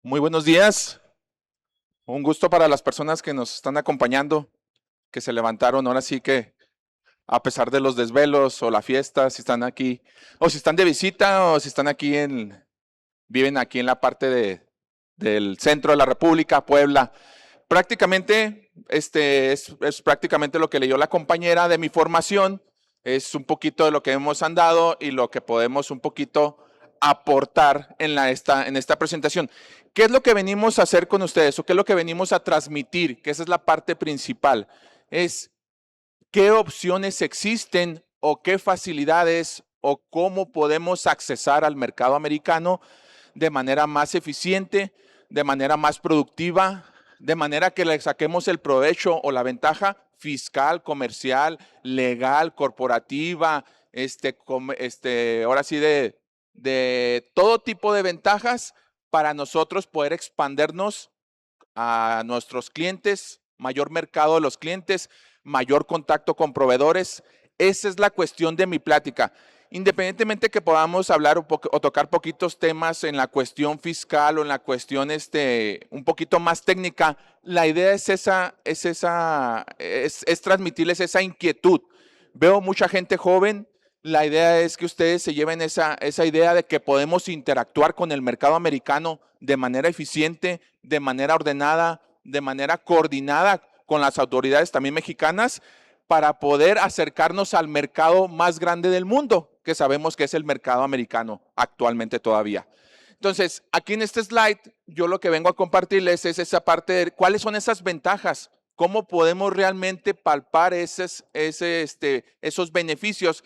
Muy buenos días. Un gusto para las personas que nos están acompañando, que se levantaron. Ahora sí que, a pesar de los desvelos o la fiesta, si están aquí, o si están de visita, o si están aquí viven aquí en la parte del centro de la República, Puebla. Prácticamente, es prácticamente lo que leyó la compañera de mi formación. Es un poquito de lo que hemos andado y lo que podemos un poquito aportar en esta presentación. ¿Qué es lo que venimos a hacer con ustedes o qué es lo que venimos a transmitir? Que esa es la parte principal. Es qué opciones existen o qué facilidades o cómo podemos accesar al mercado americano de manera más eficiente, de manera más productiva, de manera que le saquemos el provecho o la ventaja fiscal, comercial, legal, corporativa, ahora sí de todo tipo de ventajas para nosotros poder expandernos a nuestros clientes, mayor mercado de los clientes, mayor contacto con proveedores. Esa es la cuestión de mi plática. Independientemente que podamos hablar o tocar poquitos temas en la cuestión fiscal o en la cuestión un poquito más técnica, la idea es transmitirles esa inquietud. Veo mucha gente joven. La idea es que ustedes se lleven esa idea de que podemos interactuar con el mercado americano de manera eficiente, de manera ordenada, de manera coordinada con las autoridades también mexicanas para poder acercarnos al mercado más grande del mundo, que sabemos que es el mercado americano actualmente todavía. Entonces, aquí en este slide, yo lo que vengo a compartirles es esa parte de cuáles son esas ventajas, cómo podemos realmente palpar esos beneficios.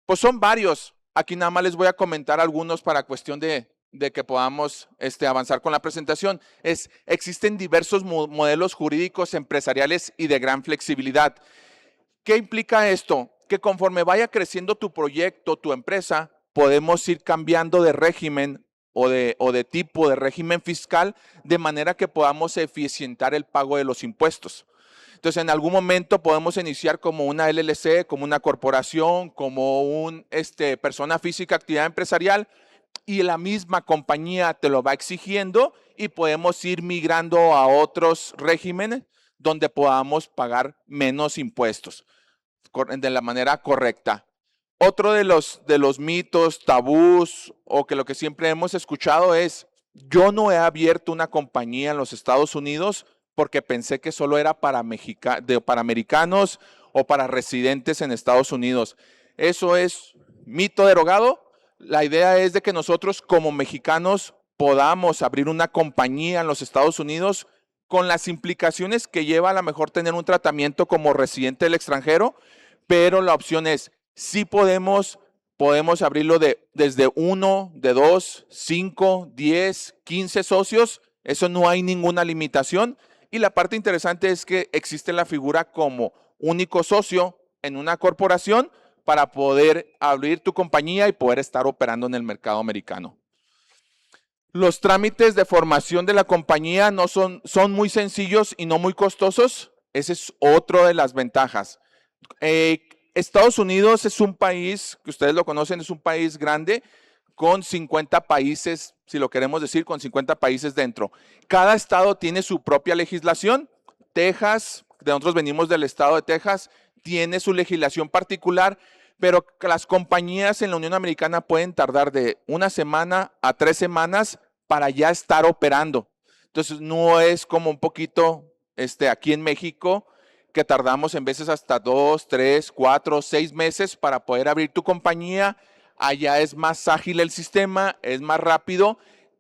Pues son varios. Aquí nada más les voy a comentar algunos para cuestión de que podamos avanzar con la presentación. Existen diversos modelos jurídicos, empresariales y de gran flexibilidad. ¿Qué implica esto? Que conforme vaya creciendo tu proyecto, tu empresa, podemos ir cambiando de régimen o de tipo de régimen fiscal de manera que podamos eficientar el pago de los impuestos. Entonces, en algún momento podemos iniciar como una LLC, como una corporación, como una persona física, actividad empresarial, y la misma compañía te lo va exigiendo y podemos ir migrando a otros regímenes donde podamos pagar menos impuestos de la manera correcta. Otro de los mitos, tabús o que lo que siempre hemos escuchado es, yo no he abierto una compañía en los Estados Unidos porque pensé que solo era para americanos o para residentes en Estados Unidos. Eso es mito derogado. La idea es de que nosotros como mexicanos podamos abrir una compañía en los Estados Unidos con las implicaciones que lleva a lo mejor tener un tratamiento como residente del extranjero, pero la opción es, sí podemos abrirlo desde 1, de 2, 5, 10, 15 socios. Eso no hay ninguna limitación. Y la parte interesante es que existe la figura como único socio en una corporación para poder abrir tu compañía y poder estar operando en el mercado americano. Los trámites de formación de la compañía son muy sencillos y no muy costosos. Esa es otra de las ventajas. Estados Unidos es un país, que ustedes lo conocen, es un país grande con 50 países, si lo queremos decir, con 50 países dentro. Cada estado tiene su propia legislación. Texas, de nosotros venimos del estado de Texas, tiene su legislación particular, pero las compañías en la Unión Americana pueden tardar de 1 semana a 3 semanas para ya estar operando. Entonces, no es como un poquito aquí en México, que tardamos en veces hasta 2, 3, 4, 6 meses para poder abrir tu compañía. Allá es más ágil el sistema, es más rápido.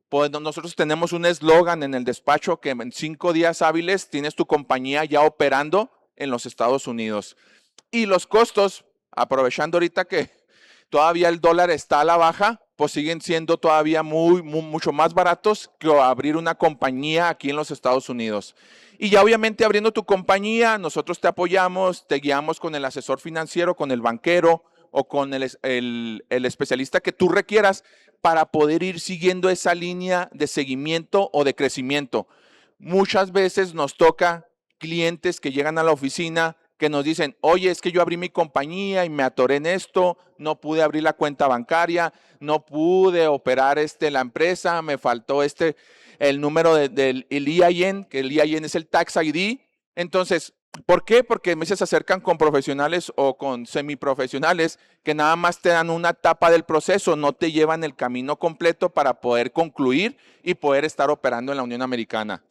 Pues nosotros tenemos un eslogan en el despacho que en 5 días hábiles tienes tu compañía ya operando en los Estados Unidos. Y los costos, aprovechando ahorita que todavía el dólar está a la baja, pues siguen siendo todavía mucho más baratos que abrir una compañía aquí en los Estados Unidos. Y ya obviamente abriendo tu compañía, nosotros te apoyamos, te guiamos con el asesor financiero, con el banquero o con el especialista que tú requieras para poder ir siguiendo esa línea de seguimiento o de crecimiento. Muchas veces nos toca clientes que llegan a la oficina que nos dicen, oye, es que yo abrí mi compañía y me atoré en esto, no pude abrir la cuenta bancaria, no pude operar la empresa, me faltó el número del EIN, que el EIN es el Tax ID. Entonces, ¿por qué? Porque a veces se acercan con profesionales o con semiprofesionales que nada más te dan una etapa del proceso, no te llevan el camino completo para poder concluir y poder estar operando en la Unión Americana.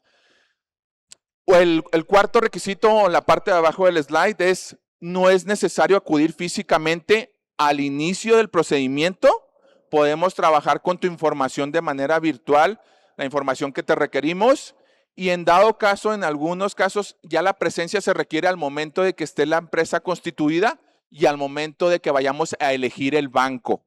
El cuarto requisito, en la parte de abajo del slide, no es necesario acudir físicamente al inicio del procedimiento. Podemos trabajar con tu información de manera virtual, la información que te requerimos, y en dado caso, en algunos casos, ya la presencia se requiere al momento de que esté la empresa constituida y al momento de que vayamos a elegir el banco.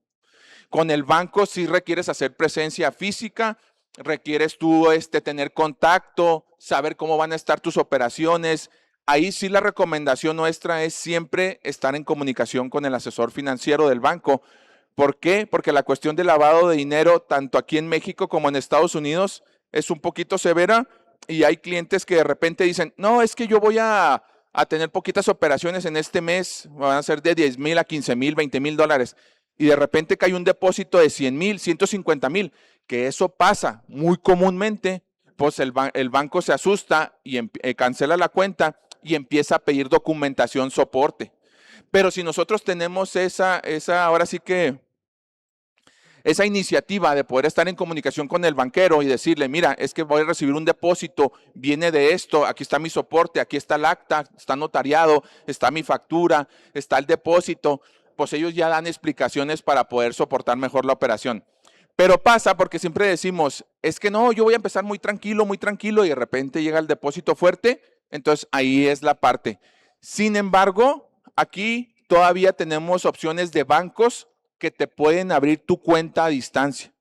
Con el banco sí requieres hacer presencia física, requieres tú tener contacto, saber cómo van a estar tus operaciones. Ahí sí la recomendación nuestra es siempre estar en comunicación con el asesor financiero del banco. ¿Por qué? Porque la cuestión del lavado de dinero, tanto aquí en México como en Estados Unidos, es un poquito severa y hay clientes que de repente dicen, no, es que yo voy a tener poquitas operaciones en este mes, van a ser de 10,000 a 15,000, 20,000 dólares. Y de repente cae un depósito de 100,000, 150,000, que eso pasa muy comúnmente, pues el banco se asusta y cancela la cuenta y empieza a pedir documentación, soporte. Pero si nosotros tenemos ahora sí que esa iniciativa de poder estar en comunicación con el banquero y decirle, mira, es que voy a recibir un depósito, viene de esto, aquí está mi soporte, aquí está el acta, está notariado, está mi factura, está el depósito, pues ellos ya dan explicaciones para poder soportar mejor la operación. Pero pasa porque siempre decimos, es que no, yo voy a empezar muy tranquilo, y de repente llega el depósito fuerte, entonces ahí es la parte. Sin embargo, aquí todavía tenemos opciones de bancos que te pueden abrir tu cuenta a distancia.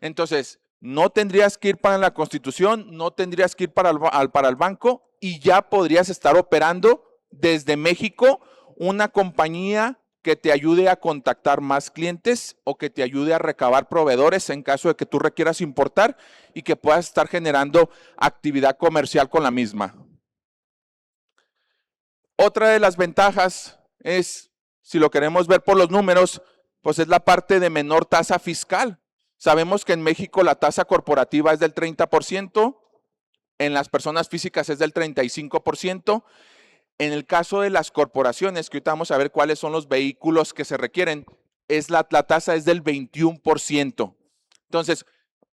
Entonces, no tendrías que ir para la Constitución, no tendrías que ir para el banco y ya podrías estar operando desde México una compañía que te ayude a contactar más clientes o que te ayude a recabar proveedores en caso de que tú requieras importar y que puedas estar generando actividad comercial con la misma. Otra de las ventajas es, si lo queremos ver por los números, pues es la parte de menor tasa fiscal. Sabemos que en México la tasa corporativa es del 30%, en las personas físicas es del 35%. En el caso de las corporaciones, que ahorita vamos a ver cuáles son los vehículos que se requieren, la tasa es del 21%. Entonces,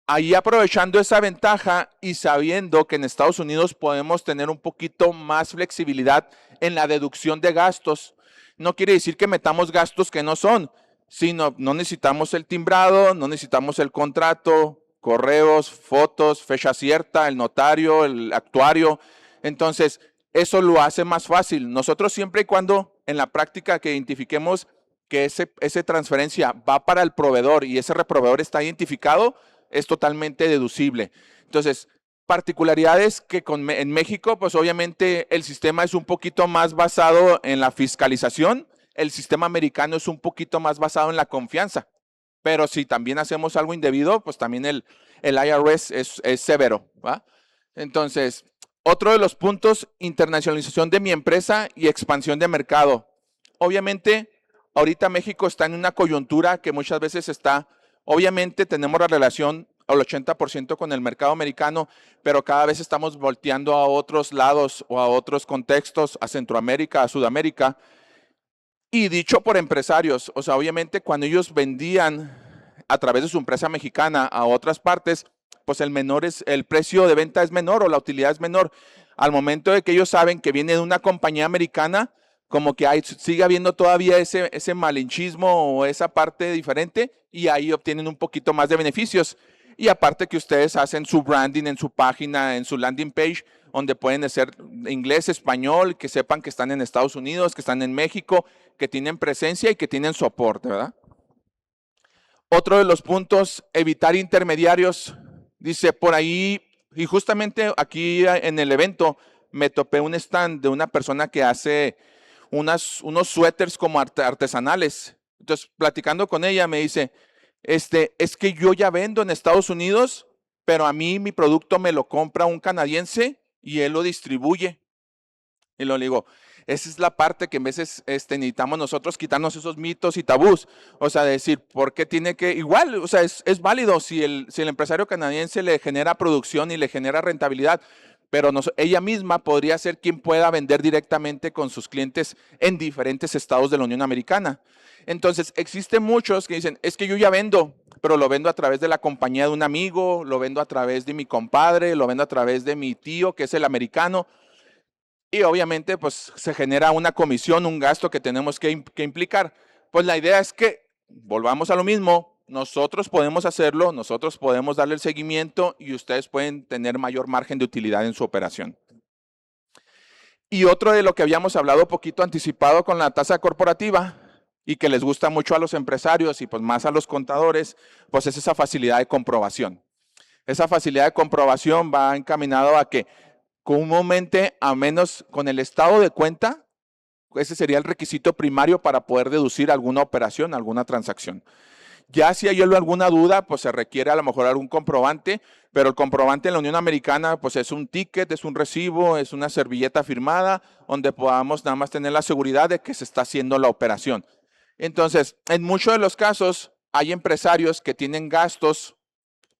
ahí aprovechando esa ventaja y sabiendo que en Estados Unidos podemos tener un poquito más flexibilidad en la deducción de gastos, no quiere decir que metamos gastos que no son, sino no necesitamos el timbrado, no necesitamos el contrato, correos, fotos, fecha cierta, el notario, el actuario. Entonces, eso lo hace más fácil. Nosotros siempre y cuando en la práctica que identifiquemos que esa transferencia va para el proveedor y ese proveedor está identificado, es totalmente deducible. Entonces, particularidades que en México, pues obviamente el sistema es un poquito más basado en la fiscalización, el sistema americano es un poquito más basado en la confianza, pero si también hacemos algo indebido, pues también el IRS es severo, ¿va? Entonces, otro de los puntos, internacionalización de mi empresa y expansión de mercado. Obviamente, ahorita México está en una coyuntura que muchas veces obviamente tenemos la relación al 80% con el mercado americano, pero cada vez estamos volteando a otros lados o a otros contextos, a Centroamérica, a Sudamérica. Y dicho por empresarios, o sea, obviamente cuando ellos vendían a través de su empresa mexicana a otras partes, pues el precio de venta es menor o la utilidad es menor. Al momento de que ellos saben que viene de una compañía americana, como que sigue habiendo todavía ese malinchismo o esa parte diferente y ahí obtienen un poquito más de beneficios. Y aparte que ustedes hacen su branding en su página, en su landing page, donde pueden hacer inglés, español, que sepan que están en Estados Unidos, que están en México, que tienen presencia y que tienen soporte, ¿verdad? Otro de los puntos, evitar intermediarios. Dice por ahí, y justamente aquí en el evento me topé un stand de una persona que hace unos suéteres como artesanales. Entonces, platicando con ella, me dice, es que yo ya vendo en Estados Unidos, pero a mí mi producto me lo compra un canadiense y él lo distribuye. Y lo digo, Esa es la parte que en veces necesitamos nosotros quitarnos esos mitos y tabús. O sea, decir, ¿por qué tiene que? Igual, o sea, es válido si el empresario canadiense le genera producción y le genera rentabilidad, pero ella misma podría ser quien pueda vender directamente con sus clientes en diferentes estados de la Unión Americana. Entonces, existen muchos que dicen, es que yo ya vendo, pero lo vendo a través de la compañía de un amigo, lo vendo a través de mi compadre, lo vendo a través de mi tío, que es el americano. Y obviamente, pues se genera una comisión, un gasto que tenemos que implicar. Pues la idea es que volvamos a lo mismo, nosotros podemos hacerlo, nosotros podemos darle el seguimiento y ustedes pueden tener mayor margen de utilidad en su operación. Y otro de lo que habíamos hablado poquito anticipado con la tasa corporativa y que les gusta mucho a los empresarios y pues más a los contadores, pues es esa facilidad de comprobación. Esa facilidad de comprobación va encaminado a que comúnmente, a menos con el estado de cuenta, ese sería el requisito primario para poder deducir alguna operación, alguna transacción. Ya si hay alguna duda, pues se requiere a lo mejor algún comprobante, pero el comprobante en la Unión Americana pues es un ticket, es un recibo, es una servilleta firmada, donde podamos nada más tener la seguridad de que se está haciendo la operación. Entonces, en muchos de los casos, hay empresarios que tienen gastos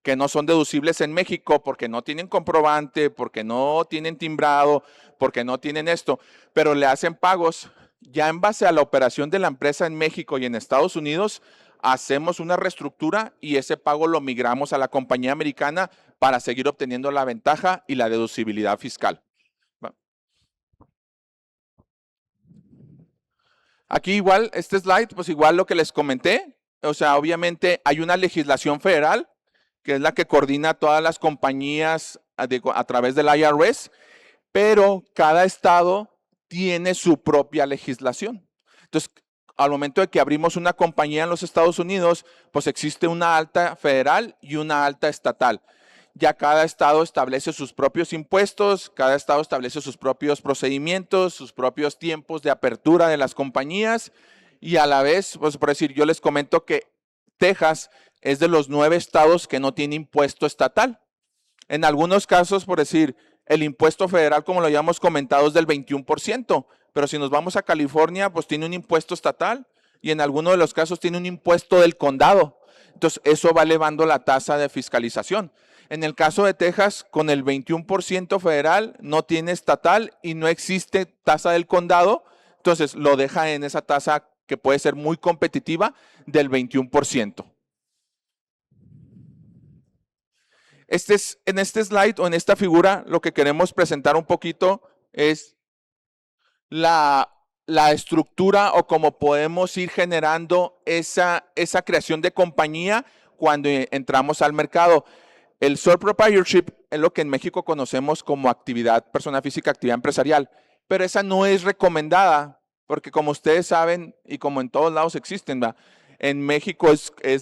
que no son deducibles en México porque no tienen comprobante, porque no tienen timbrado, porque no tienen esto, pero le hacen pagos. Ya en base a la operación de la empresa en México y en Estados Unidos, hacemos una reestructura y ese pago lo migramos a la compañía americana para seguir obteniendo la ventaja y la deducibilidad fiscal. Aquí igual, este slide, pues igual lo que les comenté, o sea, obviamente hay una legislación federal que es la que coordina todas las compañías a través del IRS, pero cada estado tiene su propia legislación. Entonces, al momento de que abrimos una compañía en los Estados Unidos, pues existe una alta federal y una alta estatal. Ya cada estado establece sus propios impuestos, cada estado establece sus propios procedimientos, sus propios tiempos de apertura de las compañías y a la vez, pues por decir, yo les comento que Texas es de los 9 estados que no tiene impuesto estatal. En algunos casos, por decir, el impuesto federal, como lo habíamos comentado, es del 21%, pero si nos vamos a California, pues tiene un impuesto estatal y en algunos de los casos tiene un impuesto del condado. Entonces, eso va elevando la tasa de fiscalización. En el caso de Texas, con el 21% federal, no tiene estatal y no existe tasa del condado, entonces lo deja en esa tasa que puede ser muy competitiva del 21%. En este slide o en esta figura lo que queremos presentar un poquito es la estructura o cómo podemos ir generando esa creación de compañía cuando entramos al mercado. El sole proprietorship es lo que en México conocemos como actividad, persona física, actividad empresarial, pero esa no es recomendada porque como ustedes saben y como en todos lados existen, ¿verdad? En México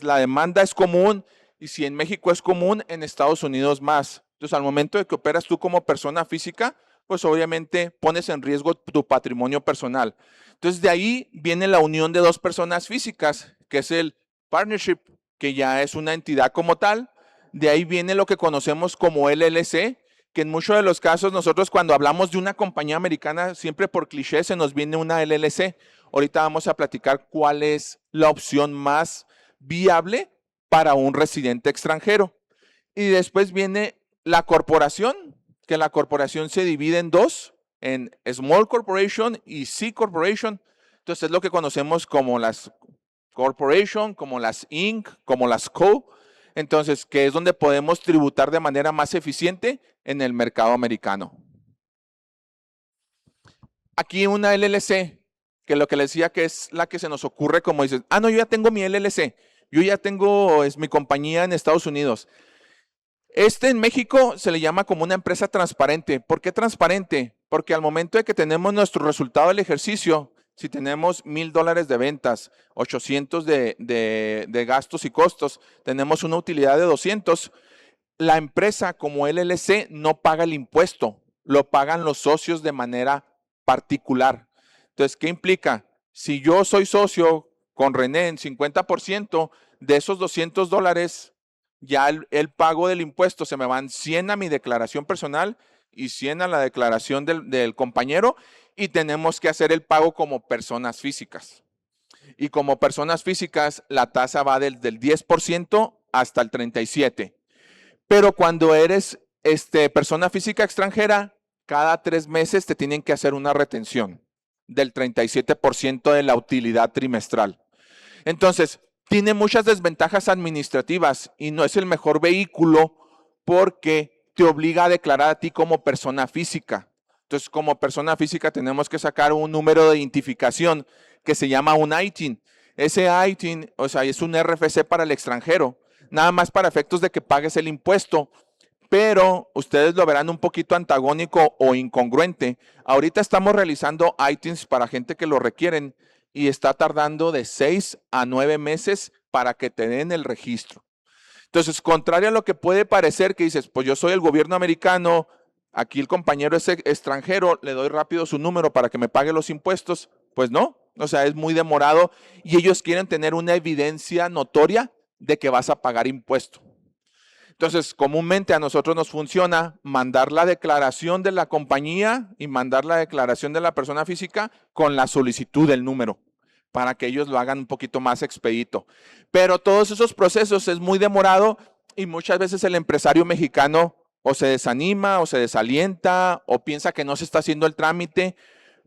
la demanda es común y si en México es común, en Estados Unidos más. Entonces, al momento de que operas tú como persona física, pues obviamente pones en riesgo tu patrimonio personal. Entonces, de ahí viene la unión de dos personas físicas, que es el partnership, que ya es una entidad como tal. De ahí viene lo que conocemos como LLC, que en muchos de los casos nosotros cuando hablamos de una compañía americana, siempre por cliché se nos viene una LLC. Ahorita vamos a platicar cuál es la opción más viable para un residente extranjero. Y después viene la corporación, que la corporación se divide en dos, en Small Corporation y C Corporation. Entonces es lo que conocemos como las Corporation, como las Inc., como las Co. Entonces, que es donde podemos tributar de manera más eficiente en el mercado americano. Aquí una LLC, que lo que les decía que es la que se nos ocurre como dices, no, yo ya tengo mi LLC, yo ya tengo mi compañía en Estados Unidos. En México se le llama como una empresa transparente. ¿Por qué transparente? Porque al momento de que tenemos nuestro resultado del ejercicio, si tenemos $1,000 de ventas, 800 de gastos y costos, tenemos una utilidad de 200, la empresa como LLC no paga el impuesto, lo pagan los socios de manera particular. Entonces, ¿qué implica? Si yo soy socio con René en 50%, de esos $200, ya el pago del impuesto se me van 100 a mi declaración personal y 100 a la declaración del compañero, y tenemos que hacer el pago como personas físicas. Y como personas físicas, la tasa va del 10% hasta el 37%. Pero cuando eres persona física extranjera, cada 3 meses te tienen que hacer una retención del 37% de la utilidad trimestral. Entonces, tiene muchas desventajas administrativas y no es el mejor vehículo porque te obliga a declarar a ti como persona física. Entonces, como persona física tenemos que sacar un número de identificación que se llama un ITIN. Ese ITIN, o sea, es un RFC para el extranjero, nada más para efectos de que pagues el impuesto, pero ustedes lo verán un poquito antagónico o incongruente. Ahorita estamos realizando ITINs para gente que lo requieren y está tardando de 6 a 9 meses para que te den el registro. Entonces, contrario a lo que puede parecer que dices, pues yo soy el gobierno americano, aquí el compañero es extranjero, le doy rápido su número para que me pague los impuestos, pues no, o sea, es muy demorado y ellos quieren tener una evidencia notoria de que vas a pagar impuesto. Entonces, comúnmente a nosotros nos funciona mandar la declaración de la compañía y mandar la declaración de la persona física con la solicitud del número para que ellos lo hagan un poquito más expedito. Pero todos esos procesos es muy demorado y muchas veces el empresario mexicano o se desanima o se desalienta o piensa que no se está haciendo el trámite.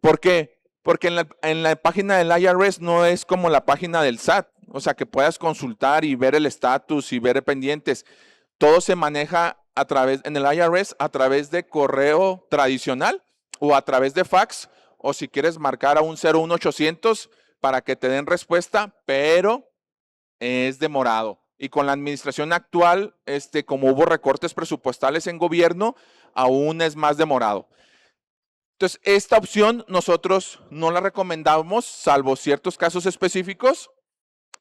¿Por qué? Porque en la página del IRS no es como la página del SAT, o sea, que puedas consultar y ver el estatus y ver pendientes. Todo se maneja en el IRS a través de correo tradicional o a través de fax, o si quieres marcar a un 01800 para que te den respuesta, pero es demorado. Y con la administración actual, como hubo recortes presupuestales en gobierno, aún es más demorado. Entonces, esta opción nosotros no la recomendamos, salvo ciertos casos específicos,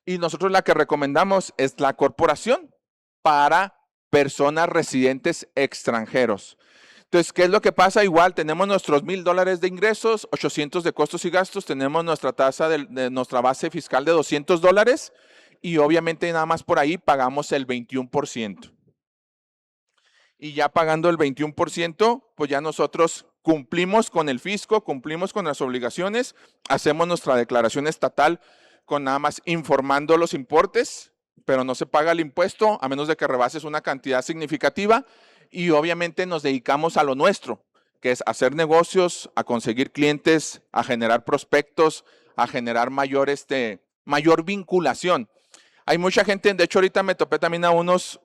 y nosotros la que recomendamos es la corporación para personas residentes extranjeros. Entonces, ¿qué es lo que pasa? Igual tenemos nuestros $1,000 de ingresos, 800 de costos y gastos, tenemos nuestra tasa de nuestra base fiscal de $200 y obviamente nada más por ahí pagamos el 21%. Y ya pagando el 21%, pues ya nosotros cumplimos con el fisco, cumplimos con las obligaciones, hacemos nuestra declaración estatal con nada más informando los importes, pero no se paga el impuesto a menos de que rebases una cantidad significativa y obviamente nos dedicamos a lo nuestro, que es hacer negocios, a conseguir clientes, a generar prospectos, a generar mayor vinculación. Hay mucha gente, de hecho ahorita me topé también a unos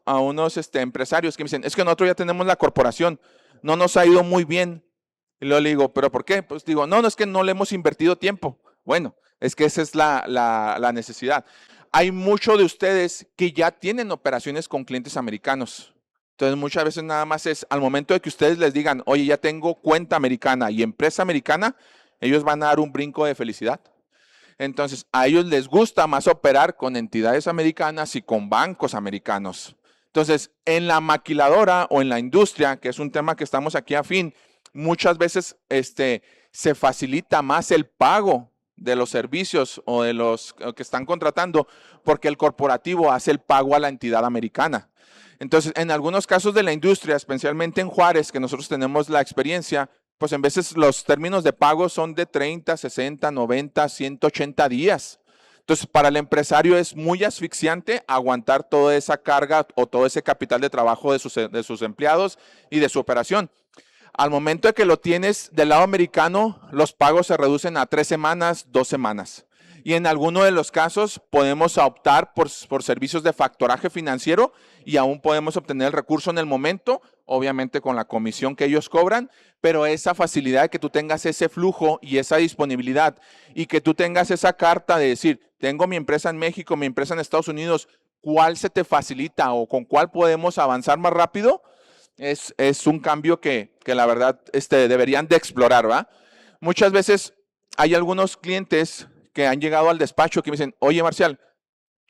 empresarios que me dicen, es que nosotros ya tenemos la corporación, no nos ha ido muy bien. Y luego le digo, ¿pero por qué? Pues digo, no, es que no le hemos invertido tiempo. Bueno, es que esa es la necesidad. Hay muchos de ustedes que ya tienen operaciones con clientes americanos. Entonces muchas veces nada más es al momento de que ustedes les digan, oye, ya tengo cuenta americana y empresa americana, ellos van a dar un brinco de felicidad. Entonces, a ellos les gusta más operar con entidades americanas y con bancos americanos. Entonces, en la maquiladora o en la industria, que es un tema que estamos aquí a fin, muchas veces se facilita más el pago de los servicios o de los que están contratando porque el corporativo hace el pago a la entidad americana. Entonces, en algunos casos de la industria, especialmente en Juárez, que nosotros tenemos la experiencia, pues en veces los términos de pago son de 30, 60, 90, 180 días. Entonces, para el empresario es muy asfixiante aguantar toda esa carga o todo ese capital de trabajo de sus empleados y de su operación. Al momento de que lo tienes del lado americano, los pagos se reducen a 3 semanas, 2 semanas. Y en alguno de los casos podemos optar por servicios de factoraje financiero y aún podemos obtener el recurso en el momento, obviamente con la comisión que ellos cobran, pero esa facilidad de que tú tengas ese flujo y esa disponibilidad y que tú tengas esa carta de decir, tengo mi empresa en México, mi empresa en Estados Unidos, ¿cuál se te facilita o con cuál podemos avanzar más rápido? Es un cambio que la verdad deberían de explorar, ¿va? Muchas veces hay algunos clientes que han llegado al despacho que me dicen, oye Marcial,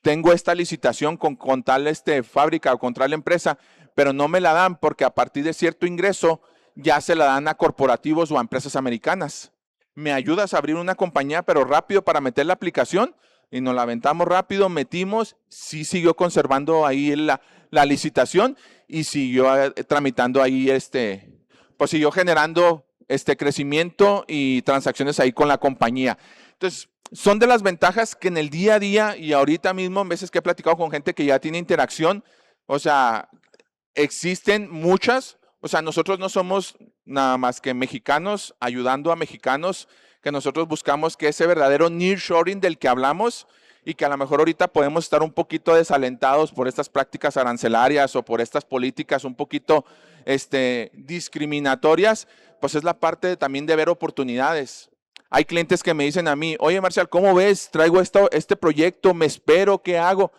tengo esta licitación con tal fábrica o con tal empresa, pero no me la dan porque a partir de cierto ingreso ya se la dan a corporativos o a empresas americanas. ¿Me ayudas a abrir una compañía, pero rápido para meter la aplicación? Y nos la aventamos rápido, metimos, sí siguió conservando ahí la licitación y siguió tramitando ahí pues siguió generando crecimiento y transacciones ahí con la compañía. Entonces, son de las ventajas que en el día a día y ahorita mismo, en veces que he platicado con gente que ya tiene interacción, o sea, existen muchas, o sea, nosotros no somos nada más que mexicanos ayudando a mexicanos, que nosotros buscamos que ese verdadero nearshoring del que hablamos y que a lo mejor ahorita podemos estar un poquito desalentados por estas prácticas arancelarias o por estas políticas un poquito discriminatorias, pues es la parte también de ver oportunidades. Hay clientes que me dicen a mí, oye Marcial, ¿cómo ves? Traigo este proyecto, me espero, ¿qué hago?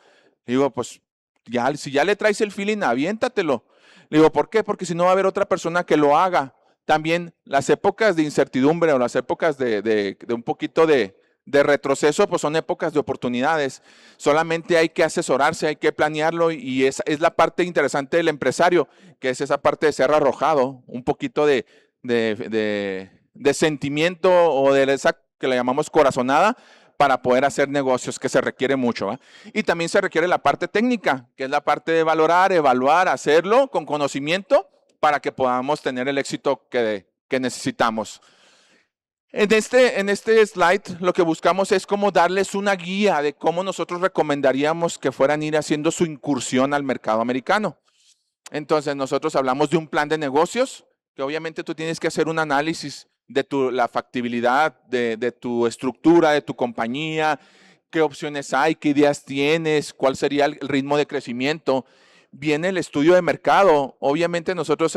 Digo, pues ya, si ya le traes el feeling, aviéntatelo. Le digo, ¿por qué? Porque si no va a haber otra persona que lo haga. También las épocas de incertidumbre o las épocas de un poquito de retroceso, pues son épocas de oportunidades. Solamente hay que asesorarse, hay que planearlo y es la parte interesante del empresario, que es esa parte de ser arrojado, un poquito de sentimiento o de esa que le llamamos corazonada para poder hacer negocios, que se requiere mucho. Y también se requiere la parte técnica, que es la parte de valorar, evaluar, hacerlo con conocimiento para que podamos tener el éxito que necesitamos. En este slide lo que buscamos es cómo darles una guía de cómo nosotros recomendaríamos que fueran ir haciendo su incursión al mercado americano. Entonces nosotros hablamos de un plan de negocios, que obviamente tú tienes que hacer un análisis de la factibilidad de tu estructura, de tu compañía, qué opciones hay, qué ideas tienes, cuál sería el ritmo de crecimiento. Viene el estudio de mercado. Obviamente nosotros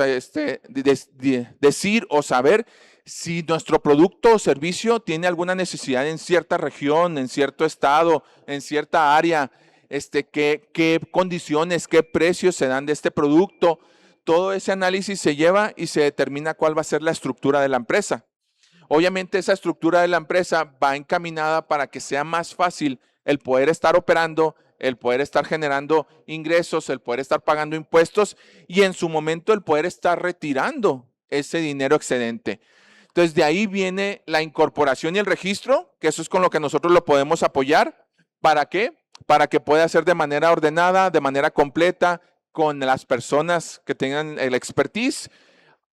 decir o saber si nuestro producto o servicio tiene alguna necesidad en cierta región, en cierto estado, en cierta área, qué condiciones, qué precios se dan de este producto. Todo ese análisis se lleva y se determina cuál va a ser la estructura de la empresa. Obviamente esa estructura de la empresa va encaminada para que sea más fácil el poder estar operando, el poder estar generando ingresos, el poder estar pagando impuestos y en su momento el poder estar retirando ese dinero excedente. Entonces de ahí viene la incorporación y el registro, que eso es con lo que nosotros lo podemos apoyar. ¿Para qué? Para que pueda ser de manera ordenada, de manera completa, con las personas que tengan el expertise.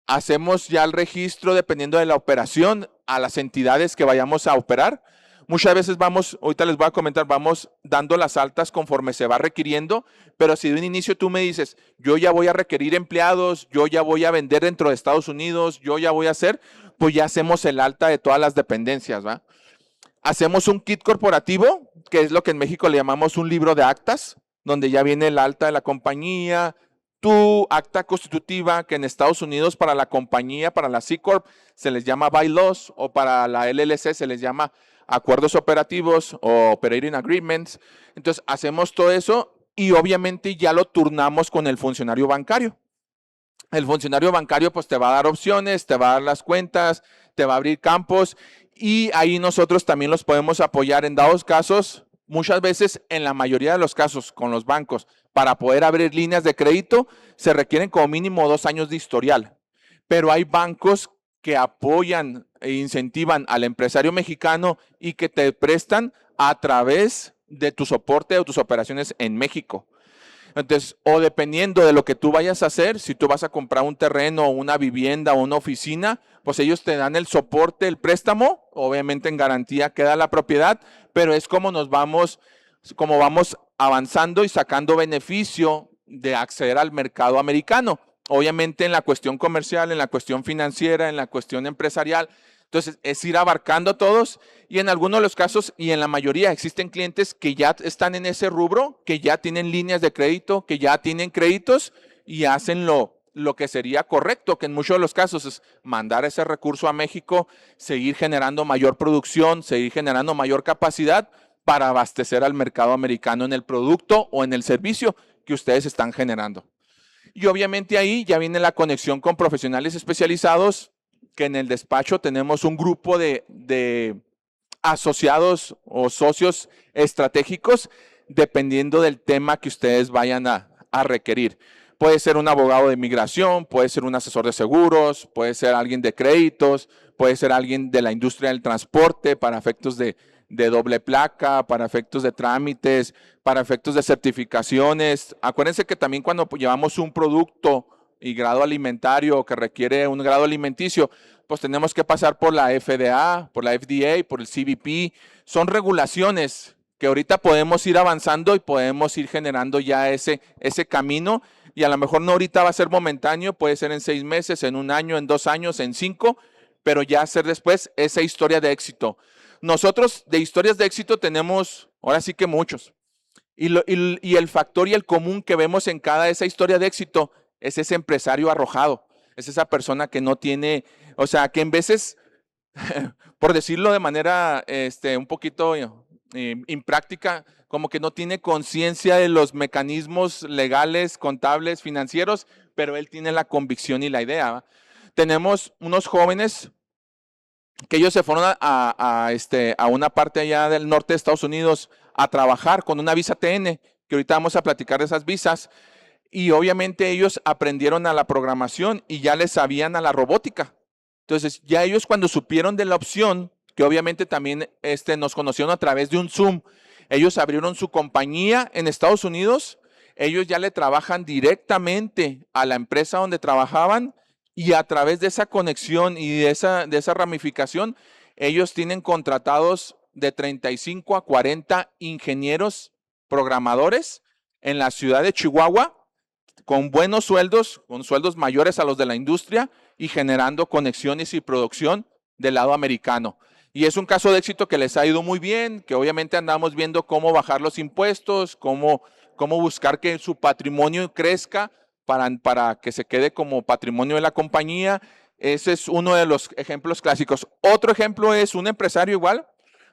Hacemos ya el registro dependiendo de la operación a las entidades que vayamos a operar. Muchas veces vamos, ahorita les voy a comentar, vamos dando las altas conforme se va requiriendo, pero si de un inicio tú me dices, yo ya voy a requerir empleados, yo ya voy a vender dentro de Estados Unidos, yo ya voy a hacer, pues ya hacemos el alta de todas las dependencias, ¿va? Hacemos un kit corporativo, que es lo que en México le llamamos un libro de actas, donde ya viene el alta de la compañía, tu acta constitutiva, que en Estados Unidos para la compañía, para la C Corp, se les llama bylaws, o para la LLC se les llama acuerdos operativos o operating agreements. Entonces, hacemos todo eso y obviamente ya lo turnamos con el funcionario bancario. El funcionario bancario pues te va a dar opciones, te va a dar las cuentas, te va a abrir campos y ahí nosotros también los podemos apoyar en dados casos, muchas veces en la mayoría de los casos con los bancos, para poder abrir líneas de crédito se requieren como mínimo 2 años de historial, pero hay bancos que apoyan e incentivan al empresario mexicano y que te prestan a través de tu soporte o tus operaciones en México. Entonces, o dependiendo de lo que tú vayas a hacer, si tú vas a comprar un terreno, una vivienda o una oficina, pues ellos te dan el soporte, el préstamo, obviamente en garantía queda la propiedad, pero es como vamos avanzando y sacando beneficio de acceder al mercado americano. Obviamente en la cuestión comercial, en la cuestión financiera, en la cuestión empresarial. Entonces, es ir abarcando a todos y en algunos de los casos y en la mayoría existen clientes que ya están en ese rubro, que ya tienen líneas de crédito, que ya tienen créditos y hacen lo que sería correcto, que en muchos de los casos es mandar ese recurso a México, seguir generando mayor producción, seguir generando mayor capacidad para abastecer al mercado americano en el producto o en el servicio que ustedes están generando. Y obviamente ahí ya viene la conexión con profesionales especializados, que en el despacho tenemos un grupo de asociados o socios estratégicos dependiendo del tema que ustedes vayan a requerir. Puede ser un abogado de migración, puede ser un asesor de seguros, puede ser alguien de créditos, puede ser alguien de la industria del transporte para efectos de doble placa, para efectos de trámites, para efectos de certificaciones. Acuérdense que también cuando llevamos un producto y grado alimentario o que requiere un grado alimenticio, pues tenemos que pasar por la FDA, por la FDA, por el CBP. Son regulaciones que ahorita podemos ir avanzando y podemos ir generando ya ese camino, y a lo mejor no ahorita va a ser momentáneo, puede ser en 6 meses, en 1 año, en 2 años, en 5, pero ya hacer después esa historia de éxito. Nosotros de historias de éxito tenemos ahora sí que muchos, y el factor y el común que vemos en cada esa historia de éxito es ese empresario arrojado, es esa persona que no tiene, o sea, que en veces, por decirlo de manera un poquito impráctica, como que no tiene conciencia de los mecanismos legales, contables, financieros, pero él tiene la convicción y la idea, ¿va? Tenemos unos jóvenes que ellos se fueron a una parte allá del norte de Estados Unidos a trabajar con una visa TN, que ahorita vamos a platicar de esas visas, y obviamente ellos aprendieron a la programación y ya les sabían a la robótica. Entonces, ya ellos cuando supieron de la opción, que obviamente también nos conocieron a través de un Zoom, ellos abrieron su compañía en Estados Unidos, ellos ya le trabajan directamente a la empresa donde trabajaban, y a través de esa conexión y de esa ramificación, ellos tienen contratados de 35 a 40 ingenieros programadores en la ciudad de Chihuahua, con buenos sueldos, con sueldos mayores a los de la industria, y generando conexiones y producción del lado americano. Y es un caso de éxito que les ha ido muy bien, que obviamente andamos viendo cómo bajar los impuestos, cómo buscar que su patrimonio crezca para que se quede como patrimonio de la compañía. Ese es uno de los ejemplos clásicos. Otro ejemplo es un empresario igual,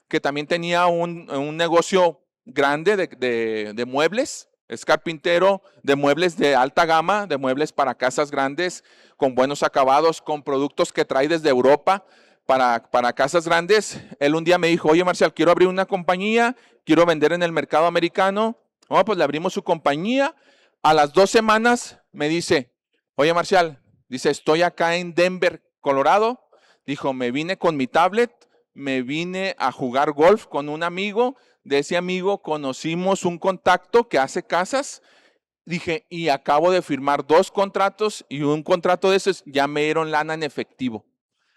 que también tenía un negocio grande de muebles. Es carpintero de muebles de alta gama, de muebles para casas grandes, con buenos acabados, con productos que trae desde Europa para casas grandes. Él un día me dijo, oye Marcial, quiero abrir una compañía, quiero vender en el mercado americano. No, pues le abrimos su compañía. A las 2 semanas me dice, oye Marcial, dice, estoy acá en Denver, Colorado. Dijo, me vine con mi tablet, me vine a jugar golf con un amigo. De ese amigo conocimos un contacto que hace casas. Dije, y acabo de firmar 2 contratos, y un contrato de esos ya me dieron lana en efectivo.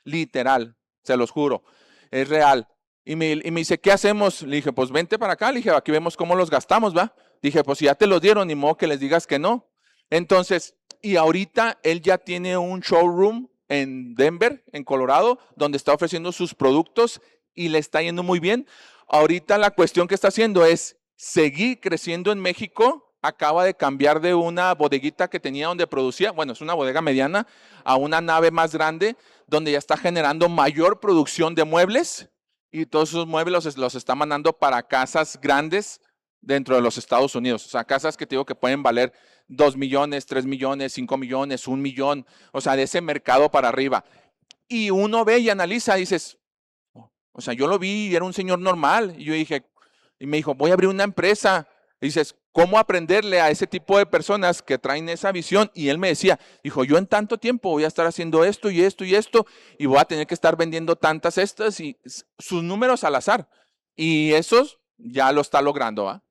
Literal, se los juro, es real. Y me dice, ¿qué hacemos? Le dije, pues vente para acá. Le dije, aquí vemos cómo los gastamos, ¿va? Dije, pues si ya te los dieron, ni modo que les digas que no. Entonces, y ahorita él ya tiene un showroom en Denver, en Colorado, donde está ofreciendo sus productos y le está yendo muy bien. Ahorita la cuestión que está haciendo es seguir creciendo en México. Acaba de cambiar de una bodeguita que tenía donde producía, bueno, es una bodega mediana, a una nave más grande, donde ya está generando mayor producción de muebles, y todos esos muebles los está mandando para casas grandes dentro de los Estados Unidos. O sea, casas que te digo que pueden valer 2 millones, 3 millones, 5 millones, 1 millón, o sea, de ese mercado para arriba. Y uno ve y analiza, dices, o sea, yo lo vi y era un señor normal. Y yo dije, y me dijo, voy a abrir una empresa. Y dices, ¿cómo aprenderle a ese tipo de personas que traen esa visión? Y él me decía, dijo, yo en tanto tiempo voy a estar haciendo esto y esto y esto, y voy a tener que estar vendiendo tantas estas, y sus números al azar. Y esos ya lo está logrando, ¿va?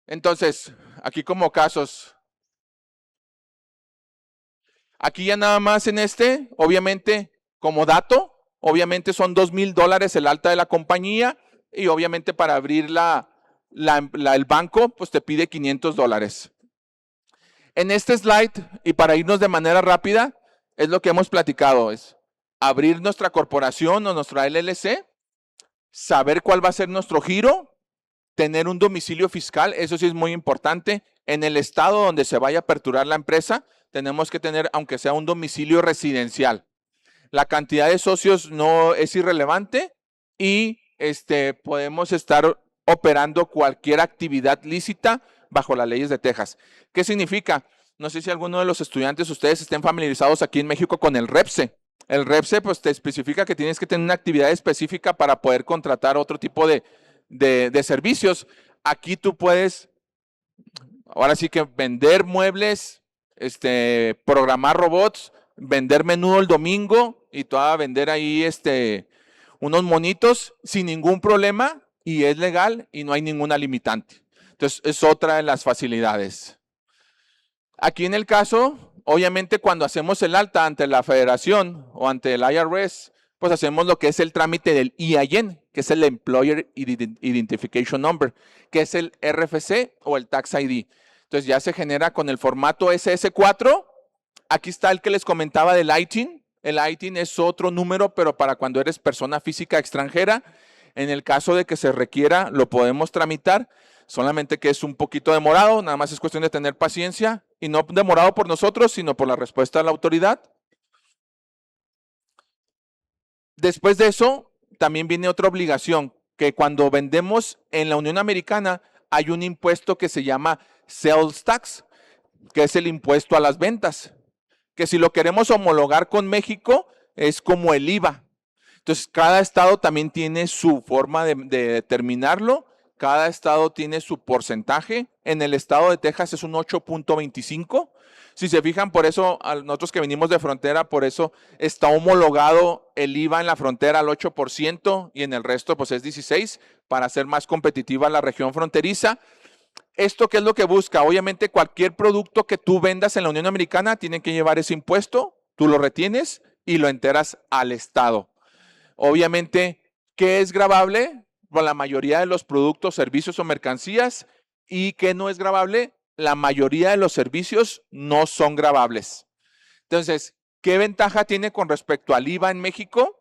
Entonces, aquí como casos. Aquí ya nada más en obviamente, como dato, obviamente son $2,000 el alta de la compañía, y obviamente para abrir el banco, pues te pide $500. En este slide, y para irnos de manera rápida, es lo que hemos platicado, es abrir nuestra corporación o nuestra LLC, saber cuál va a ser nuestro giro, tener un domicilio fiscal, eso sí es muy importante. En el estado donde se vaya a aperturar la empresa, tenemos que tener, aunque sea un domicilio residencial. La cantidad de socios no es irrelevante, y podemos estar operando cualquier actividad lícita bajo las leyes de Texas. ¿Qué significa? No sé si alguno de los estudiantes, ustedes estén familiarizados aquí en México con el REPSE. El REPSE pues te especifica que tienes que tener una actividad específica para poder contratar otro tipo de servicios. Aquí tú puedes, ahora sí que vender muebles, programar robots, vender menú el domingo, y toda vender ahí unos monitos sin ningún problema, y es legal y no hay ninguna limitante. Entonces, es otra de las facilidades. Aquí en el caso, obviamente cuando hacemos el alta ante la federación o ante el IRS, pues hacemos lo que es el trámite del EIN, que es el Employer Identification Number, que es el RFC o el Tax ID. Entonces ya se genera con el formato SS4. Aquí está el que les comentaba del ITIN. El ITIN es otro número, pero para cuando eres persona física extranjera. En el caso de que se requiera, lo podemos tramitar, solamente que es un poquito demorado, nada más es cuestión de tener paciencia, y no demorado por nosotros, sino por la respuesta de la autoridad. Después de eso, también viene otra obligación, que cuando vendemos en la Unión Americana hay un impuesto que se llama Sales Tax, que es el impuesto a las ventas, que si lo queremos homologar con México es como el IVA. Entonces, cada estado también tiene su forma de determinarlo. Cada estado tiene su porcentaje. En el estado de Texas es un 8.25. Si se fijan, por eso, nosotros que venimos de frontera, por eso está homologado el IVA en la frontera al 8% y en el resto pues es 16% para hacer más competitiva la región fronteriza. ¿Esto qué es lo que busca? Obviamente cualquier producto que tú vendas en la Unión Americana tiene que llevar ese impuesto, tú lo retienes y lo enteras al estado. Obviamente, ¿qué es gravable? Pues la mayoría de los productos, servicios o mercancías. ¿Y qué no es gravable? La mayoría de los servicios no son gravables. Entonces, ¿qué ventaja tiene con respecto al IVA en México?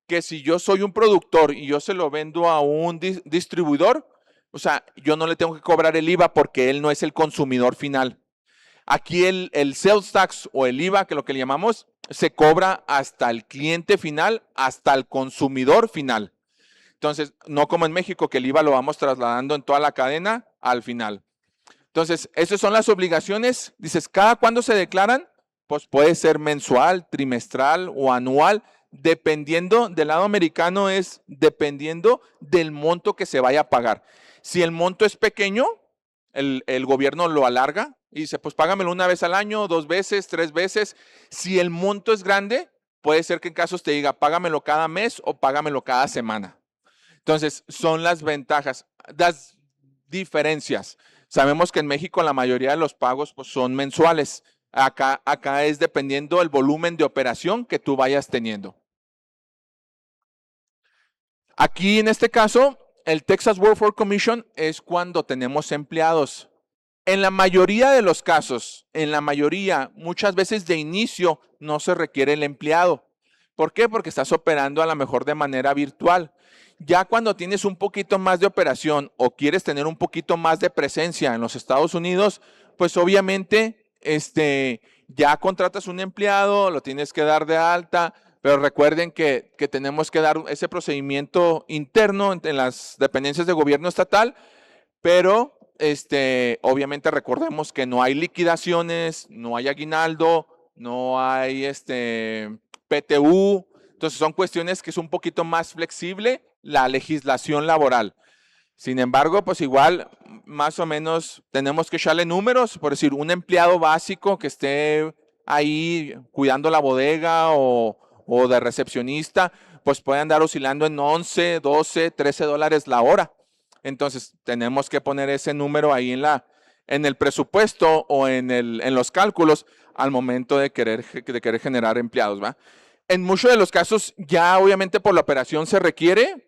Que si yo soy un productor y yo se lo vendo a un distribuidor, o sea, yo no le tengo que cobrar el IVA porque él no es el consumidor final. Aquí el sales tax o el IVA, que es lo que le llamamos, se cobra hasta el cliente final, hasta el consumidor final. Entonces, no como en México, que el IVA lo vamos trasladando en toda la cadena al final. Entonces, esas son las obligaciones. Dices, ¿cada cuándo se declaran? Pues puede ser mensual, trimestral o anual, dependiendo del lado americano, es dependiendo del monto que se vaya a pagar. Si el monto es pequeño, el gobierno lo alarga y dice, pues págamelo una vez al año, 2 veces, 3 veces. Si el monto es grande, puede ser que en casos te diga, págamelo cada mes o págamelo cada semana. Entonces, son las ventajas, las diferencias. Sabemos que en México la mayoría de los pagos pues, son mensuales. Acá es dependiendo del volumen de operación que tú vayas teniendo. Aquí en este caso, el Texas Workforce Commission es cuando tenemos empleados. En la mayoría de los casos, muchas veces de inicio no se requiere el empleado. ¿Por qué? Porque estás operando a lo mejor de manera virtual. Ya cuando tienes un poquito más de operación o quieres tener un poquito más de presencia en los Estados Unidos, pues obviamente ya contratas un empleado, lo tienes que dar de alta, pero recuerden que tenemos que dar ese procedimiento interno en las dependencias de gobierno estatal, pero obviamente recordemos que no hay liquidaciones, no hay aguinaldo, no hay PTU, entonces son cuestiones que es un poquito más flexible la legislación laboral. Sin embargo, pues igual más o menos tenemos que echarle números, por decir, un empleado básico que esté ahí cuidando la bodega o de recepcionista, pues puede andar oscilando en 11, 12, 13 dólares la hora. Entonces, tenemos que poner ese número ahí en el presupuesto o en los cálculos al momento de querer generar empleados, ¿va? En muchos de los casos, ya obviamente por la operación se requiere,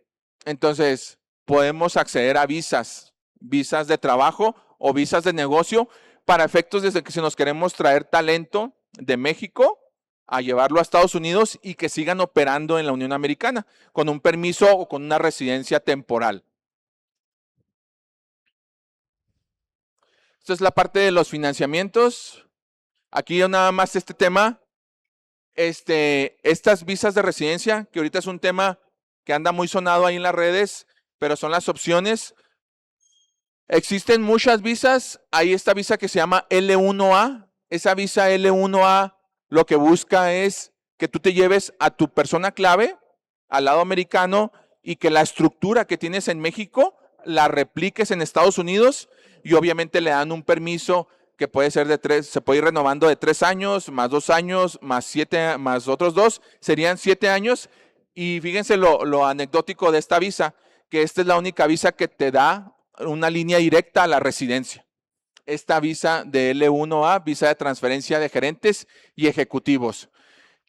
entonces podemos acceder a visas de trabajo o visas de negocio para efectos desde que si nos queremos traer talento de México a llevarlo a Estados Unidos y que sigan operando en la Unión Americana con un permiso o con una residencia temporal. Esta es la parte de los financiamientos. Aquí nada más este tema. Estas visas de residencia, que ahorita es un tema que anda muy sonado ahí en las redes, pero son las opciones. Existen muchas visas. Hay esta visa que se llama L1A. Esa visa L1A lo que busca es que tú te lleves a tu persona clave al lado americano y que la estructura que tienes en México la repliques en Estados Unidos y obviamente le dan un permiso que puede ser de 3, se puede ir renovando de 3 años, más 2 años, más 7, más otros 2, serían 7 años. Y fíjense lo anecdótico de esta visa, que esta es la única visa que te da una línea directa a la residencia. esta visa de L1A, visa de transferencia de gerentes y ejecutivos.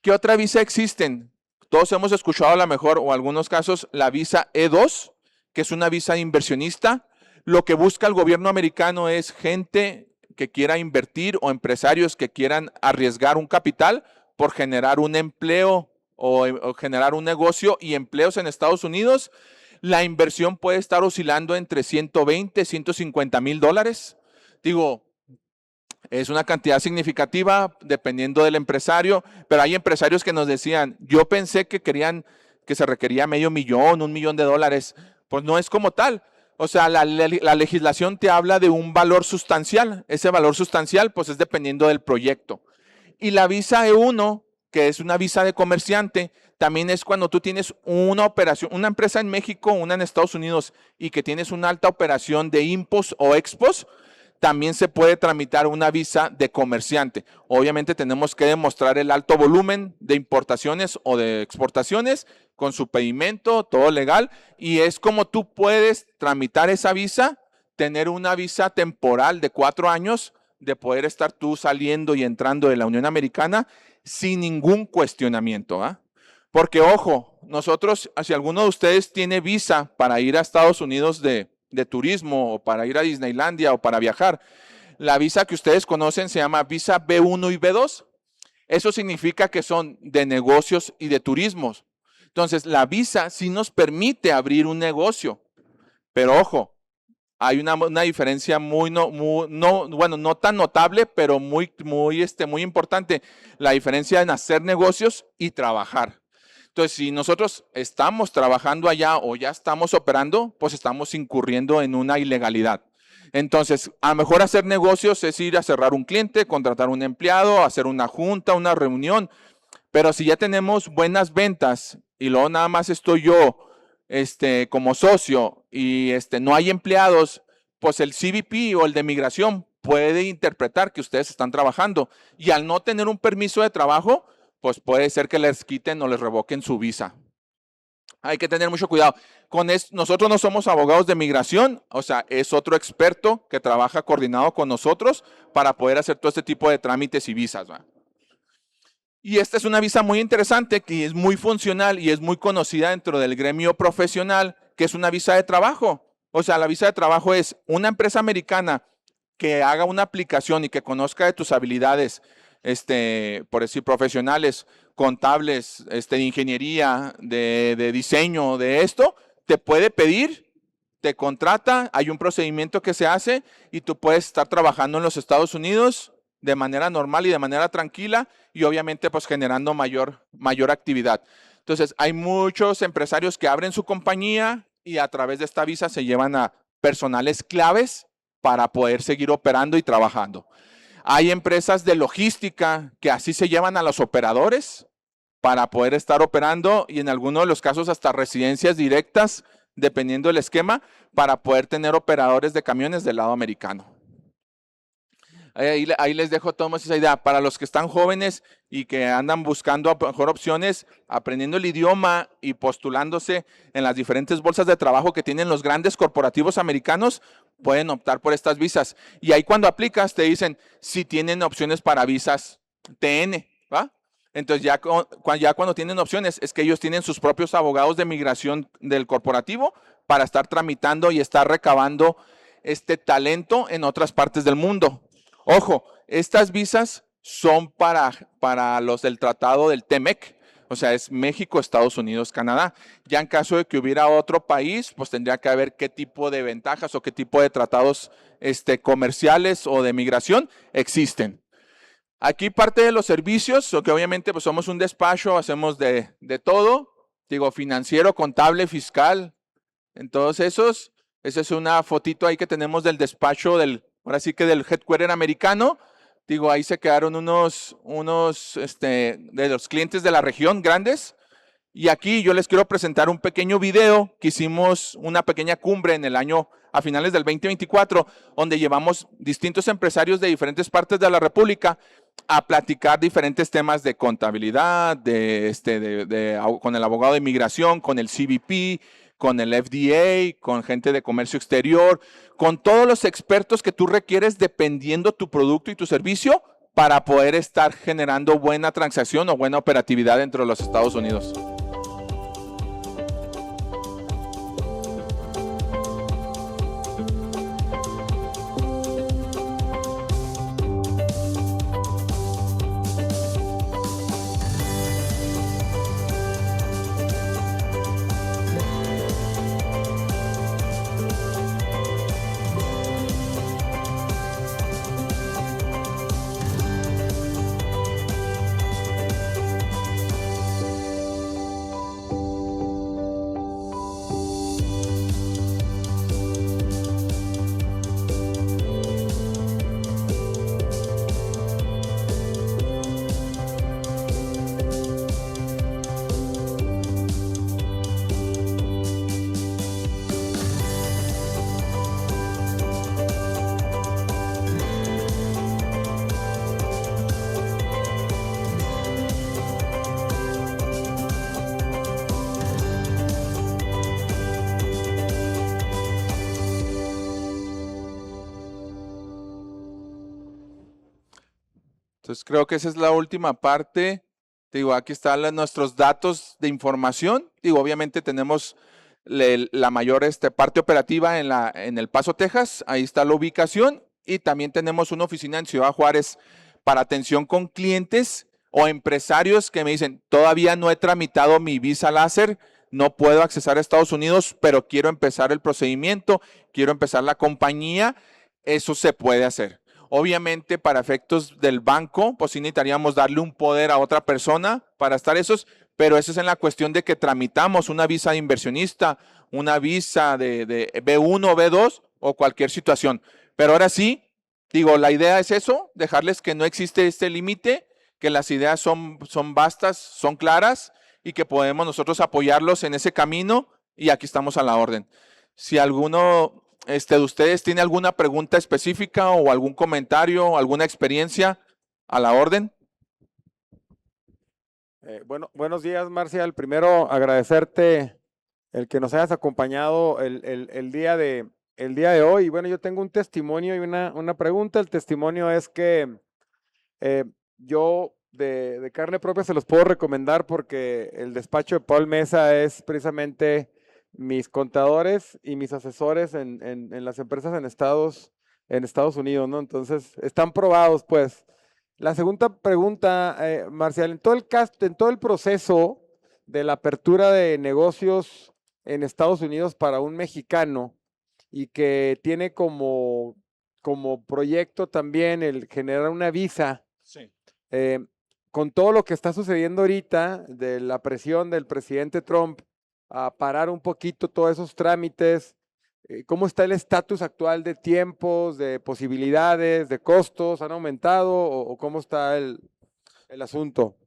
¿Qué otra visa existen? Todos hemos escuchado a lo mejor, o algunos casos, la visa E2, que es una visa de inversionista. Lo que busca el gobierno americano es gente que quiera invertir o empresarios que quieran arriesgar un capital por generar un empleo o generar un negocio y empleos en Estados Unidos. La inversión puede estar oscilando entre 120, 150 mil dólares. Digo, es una cantidad significativa dependiendo del empresario, pero hay empresarios que nos decían, yo pensé que querían que se requería medio millón, $1 millón. Pues no es como tal. O sea, la legislación te habla de un valor sustancial. Ese valor sustancial, pues es dependiendo del proyecto. Y la visa E1, que es una visa de comerciante, también es cuando tú tienes una operación, una empresa en México, una en Estados Unidos, y que tienes una alta operación de impos o expos, también se puede tramitar una visa de comerciante. Obviamente tenemos que demostrar el alto volumen de importaciones o de exportaciones con su pedimento, todo legal, y es como tú puedes tramitar esa visa, tener una visa temporal de 4 años, de poder estar tú saliendo y entrando de la Unión Americana sin ningún cuestionamiento. Porque, ojo, nosotros, si alguno de ustedes tiene visa para ir a Estados Unidos de turismo o para ir a Disneylandia o para viajar, la visa que ustedes conocen se llama visa B1 y B2. Eso significa que son de negocios y de turismos. Entonces, la visa sí nos permite abrir un negocio, pero ojo, hay una diferencia no tan notable, pero muy importante, la diferencia en hacer negocios y trabajar. Entonces, si nosotros estamos trabajando allá o ya estamos operando, pues estamos incurriendo en una ilegalidad. Entonces, a lo mejor hacer negocios es ir a cerrar un cliente, contratar un empleado, hacer una junta, una reunión, pero si ya tenemos buenas ventas y luego nada más estoy yo como socio y no hay empleados, pues el CBP o el de migración puede interpretar que ustedes están trabajando y al no tener un permiso de trabajo, pues puede ser que les quiten o les revoquen su visa. Hay que tener mucho cuidado. Nosotros no somos abogados de migración, o sea, es otro experto que trabaja coordinado con nosotros para poder hacer todo este tipo de trámites y visas. Y esta es una visa muy interesante que es muy funcional y es muy conocida dentro del gremio profesional, que es una visa de trabajo. O sea, la visa de trabajo es una empresa americana que haga una aplicación y que conozca de tus habilidades, por decir, profesionales, contables, de ingeniería, de diseño, de esto, te puede pedir, te contrata, hay un procedimiento que se hace y tú puedes estar trabajando en los Estados Unidos de manera normal y de manera tranquila y obviamente pues generando mayor actividad. Entonces hay muchos empresarios que abren su compañía y a través de esta visa se llevan a personales claves para poder seguir operando y trabajando. Hay empresas de logística que así se llevan a los operadores para poder estar operando y en algunos de los casos hasta residencias directas, dependiendo del esquema, para poder tener operadores de camiones del lado americano. Ahí les dejo todos esa idea. Para los que están jóvenes y que andan buscando mejor opciones, aprendiendo el idioma y postulándose en las diferentes bolsas de trabajo que tienen los grandes corporativos americanos, pueden optar por estas visas. Y ahí cuando aplicas te dicen si tienen opciones para visas TN, ¿va? Entonces ya cuando tienen opciones es que ellos tienen sus propios abogados de migración del corporativo para estar tramitando y estar recabando este talento en otras partes del mundo. Ojo, estas visas son para los del tratado del TEMEC, o sea, es México, Estados Unidos, Canadá. Ya en caso de que hubiera otro país, pues tendría que haber qué tipo de ventajas o qué tipo de tratados comerciales o de migración existen. Aquí parte de los servicios, que obviamente pues somos un despacho, hacemos de todo, digo, financiero, contable, fiscal, en todos esos. Esa es una fotito ahí que tenemos del despacho ahora sí que del headquarter americano. Digo, ahí se quedaron unos de los clientes de la región grandes. Y aquí yo les quiero presentar un pequeño video que hicimos una pequeña cumbre en el año, a finales del 2024, donde llevamos distintos empresarios de diferentes partes de la República a platicar diferentes temas de contabilidad, con el abogado de inmigración, con el CBP, con el FDA, con gente de comercio exterior, con todos los expertos que tú requieres dependiendo tu producto y tu servicio para poder estar generando buena transacción o buena operatividad dentro de los Estados Unidos. Entonces creo que esa es la última parte. Digo, aquí están nuestros datos de información. Digo, obviamente tenemos la mayor parte operativa en El Paso, Texas. Ahí está la ubicación. Y también tenemos una oficina en Ciudad Juárez para atención con clientes o empresarios que me dicen, todavía no he tramitado mi visa láser, no puedo accesar a Estados Unidos, pero quiero empezar el procedimiento, quiero empezar la compañía. Eso se puede hacer. Obviamente, para efectos del banco, pues sí necesitaríamos darle un poder a otra persona para estar esos, pero eso es en la cuestión de que tramitamos una visa de inversionista, una visa de B1 o B2 o cualquier situación. Pero ahora sí, digo, la idea es eso, dejarles que no existe este límite, que las ideas son vastas, son claras y que podemos nosotros apoyarlos en ese camino y aquí estamos a la orden. Si alguno de ustedes tiene alguna pregunta específica o algún comentario, alguna experiencia, a la orden. Buenos días, Marcial. Primero, agradecerte el que nos hayas acompañado el día de hoy. Bueno, yo tengo un testimonio y una pregunta. El testimonio es que yo de carne propia se los puedo recomendar porque el despacho de Paul Mesa es precisamente mis contadores y mis asesores en las empresas en Estados Unidos, ¿no? Entonces, están probados, pues. La segunda pregunta, Marcial, en todo el proceso de la apertura de negocios en Estados Unidos para un mexicano y que tiene como proyecto también el generar una visa, sí. Con todo lo que está sucediendo ahorita de la presión del presidente Trump a parar un poquito todos esos trámites, ¿cómo está el estatus actual de tiempos, de posibilidades, de costos? ¿Han aumentado o cómo está el asunto?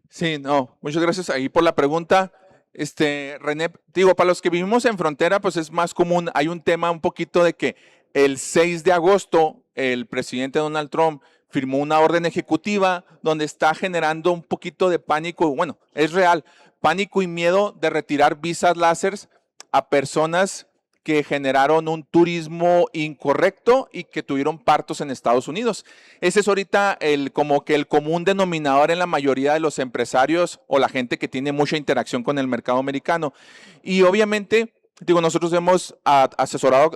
Sí, no, muchas gracias ahí por la pregunta. René, digo, para los que vivimos en frontera, pues es más común, hay un tema un poquito de que el 6 de agosto el presidente Donald Trump firmó una orden ejecutiva donde está generando un poquito de pánico, bueno, es real, pánico y miedo de retirar visas láseres a personas que generaron un turismo incorrecto y que tuvieron partos en Estados Unidos. Ese es ahorita como que el común denominador en la mayoría de los empresarios o la gente que tiene mucha interacción con el mercado americano. Y obviamente, digo, nosotros hemos asesorado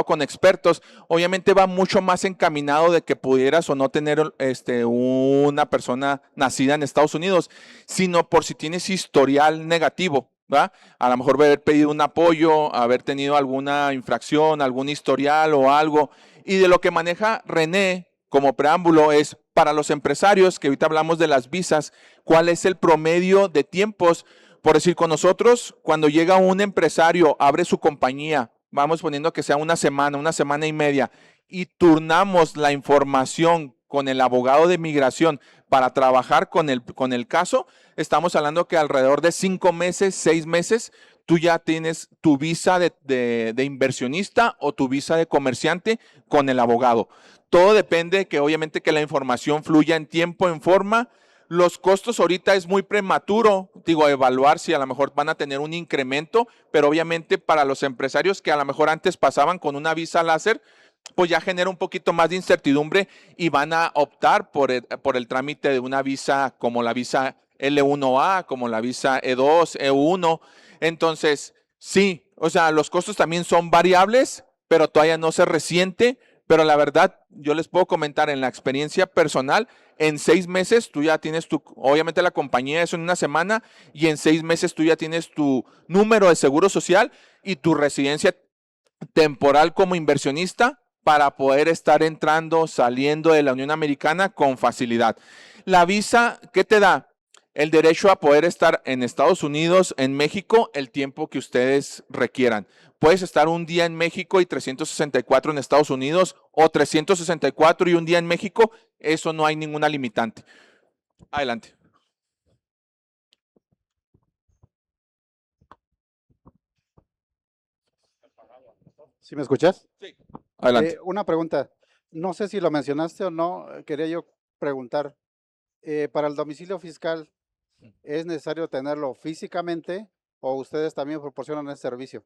con expertos. Obviamente va mucho más encaminado de que pudieras o no tener una persona nacida en Estados Unidos, sino por si tienes historial negativo, ¿va? A lo mejor haber pedido un apoyo, haber tenido alguna infracción, algún historial o algo. Y de lo que maneja René como preámbulo es para los empresarios, que ahorita hablamos de las visas, ¿cuál es el promedio de tiempos? Por decir, con nosotros, cuando llega un empresario, abre su compañía, vamos poniendo que sea una semana y media, y turnamos la información con el abogado de migración para trabajar con el caso, estamos hablando que alrededor de 5 meses, 6 meses, tú ya tienes tu visa de inversionista o tu visa de comerciante con el abogado. Todo depende de que obviamente que la información fluya en tiempo, en forma. Los costos ahorita es muy prematuro, digo, evaluar si a lo mejor van a tener un incremento, pero obviamente para los empresarios que a lo mejor antes pasaban con una visa láser, pues ya genera un poquito más de incertidumbre y van a optar por el trámite de una visa como la visa L1A, como la visa E2, E1. Entonces, sí, o sea, los costos también son variables, pero todavía no se resiente. Pero la verdad, yo les puedo comentar en la experiencia personal, en 6 meses tú ya tienes obviamente la compañía es en una semana, y en 6 meses tú ya tienes tu número de seguro social y tu residencia temporal como inversionista para poder estar entrando, saliendo de la Unión Americana con facilidad. La visa, ¿qué te da? El derecho a poder estar en Estados Unidos, en México, el tiempo que ustedes requieran. Puedes estar un día en México y 364 en Estados Unidos, o 364 y un día en México. Eso no hay ninguna limitante. Adelante. ¿Sí me escuchas? Sí. Adelante. Una pregunta. No sé si lo mencionaste o no, quería yo preguntar. Para el domicilio fiscal, ¿es necesario tenerlo físicamente o ustedes también proporcionan ese servicio?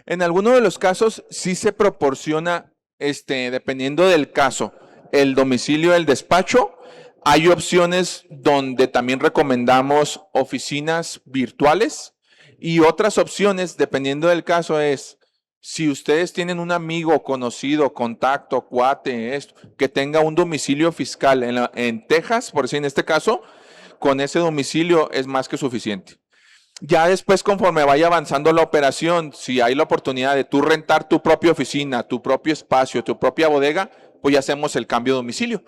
En algunos de los casos sí se proporciona, dependiendo del caso, el domicilio del despacho. Hay opciones donde también recomendamos oficinas virtuales, y otras opciones, dependiendo del caso, es si ustedes tienen un amigo, conocido, contacto, cuate, que tenga un domicilio fiscal en Texas, por decir en este caso, con ese domicilio es más que suficiente. Ya después, conforme vaya avanzando la operación, si hay la oportunidad de tú rentar tu propia oficina, tu propio espacio, tu propia bodega, pues ya hacemos el cambio de domicilio.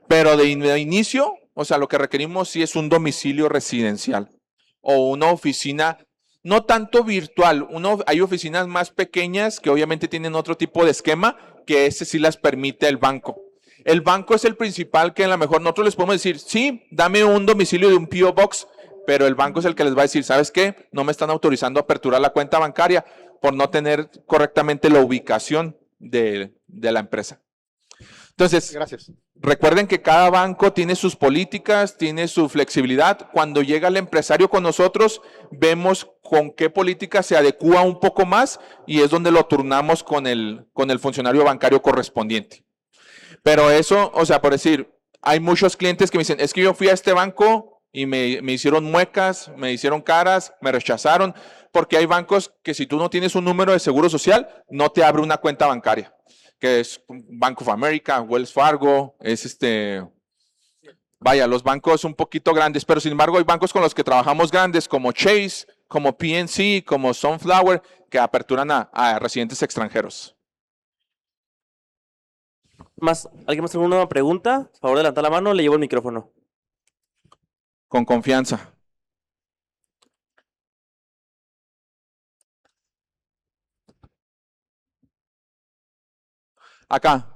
Pero de inicio, o sea, lo que requerimos sí es un domicilio residencial o una oficina, no tanto virtual. Hay oficinas más pequeñas que obviamente tienen otro tipo de esquema, que ese sí las permite el banco. El banco es el principal que a lo mejor nosotros les podemos decir, sí, dame un domicilio de un P.O. Box, pero el banco es el que les va a decir, ¿sabes qué? No me están autorizando a aperturar la cuenta bancaria por no tener correctamente la ubicación de la empresa. Entonces, Gracias. recuerden que cada banco tiene sus políticas, tiene su flexibilidad. Cuando llega el empresario con nosotros, vemos con qué política se adecúa un poco más, y es donde lo turnamos con el funcionario bancario correspondiente. Pero eso, o sea, por decir, hay muchos clientes que me dicen, es que yo fui a este banco y me hicieron muecas, me hicieron caras, me rechazaron, porque hay bancos que si tú no tienes un número de seguro social, no te abre una cuenta bancaria, que es Bank of America, Wells Fargo, vaya, los bancos un poquito grandes, pero sin embargo hay bancos con los que trabajamos grandes, como Chase, como PNC, como Sunflower, que aperturan a residentes extranjeros. ¿Alguien más tiene una pregunta? Por favor, levanta la mano, le llevo el micrófono. Con confianza. Acá.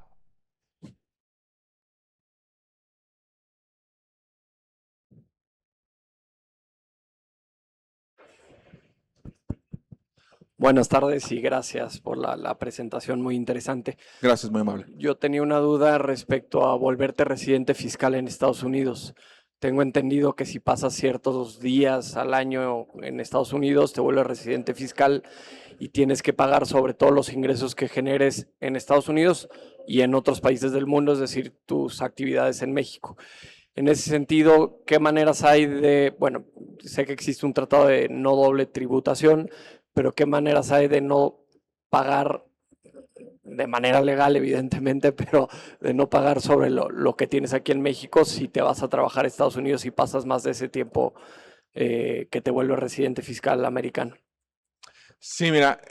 Buenas tardes y gracias por la presentación muy interesante. Gracias, muy amable. Yo tenía una duda respecto a volverte residente fiscal en Estados Unidos. Tengo entendido que si pasas ciertos días al año en Estados Unidos, te vuelves residente fiscal y tienes que pagar sobre todos los ingresos que generes en Estados Unidos y en otros países del mundo, es decir, tus actividades en México. En ese sentido, ¿qué maneras hay de, bueno, sé que existe un tratado de no doble tributación, pero qué maneras hay de no pagar de manera legal, evidentemente, pero de no pagar sobre lo que tienes aquí en México si te vas a trabajar a Estados Unidos y pasas más de ese tiempo que te vuelves residente fiscal americano? Sí, mira,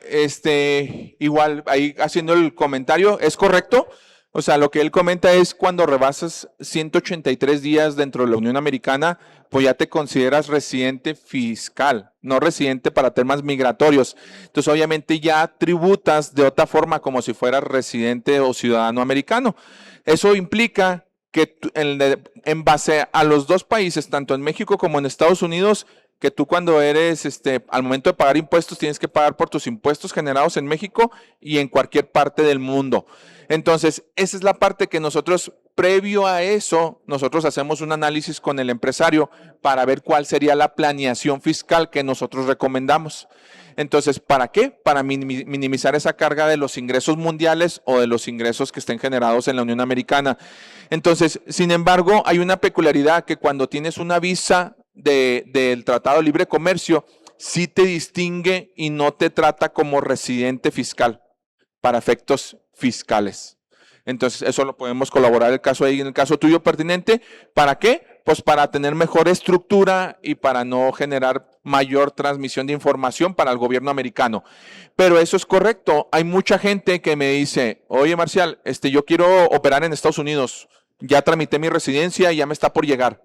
igual ahí haciendo el comentario, es correcto. O sea, lo que él comenta es cuando rebasas 183 días dentro de la Unión Americana, pues ya te consideras residente fiscal, no residente para temas migratorios. Entonces, obviamente ya tributas de otra forma como si fueras residente o ciudadano americano. Eso implica que en base a los dos países, tanto en México como en Estados Unidos, que tú cuando eres, al momento de pagar impuestos, tienes que pagar por tus impuestos generados en México y en cualquier parte del mundo. Entonces, esa es la parte que nosotros, previo a eso, nosotros hacemos un análisis con el empresario para ver cuál sería la planeación fiscal que nosotros recomendamos. Entonces, ¿para qué? Para minimizar esa carga de los ingresos mundiales o de los ingresos que estén generados en la Unión Americana. Entonces, sin embargo, hay una peculiaridad que cuando tienes una visa del Tratado de Libre Comercio, sí te distingue y no te trata como residente fiscal para efectos fiscales. Entonces, eso lo podemos colaborar en el caso tuyo pertinente. ¿Para qué? Pues para tener mejor estructura y para no generar mayor transmisión de información para el gobierno americano. Pero eso es correcto. Hay mucha gente que me dice, oye, Marcial, yo quiero operar en Estados Unidos. Ya tramité mi residencia y ya me está por llegar.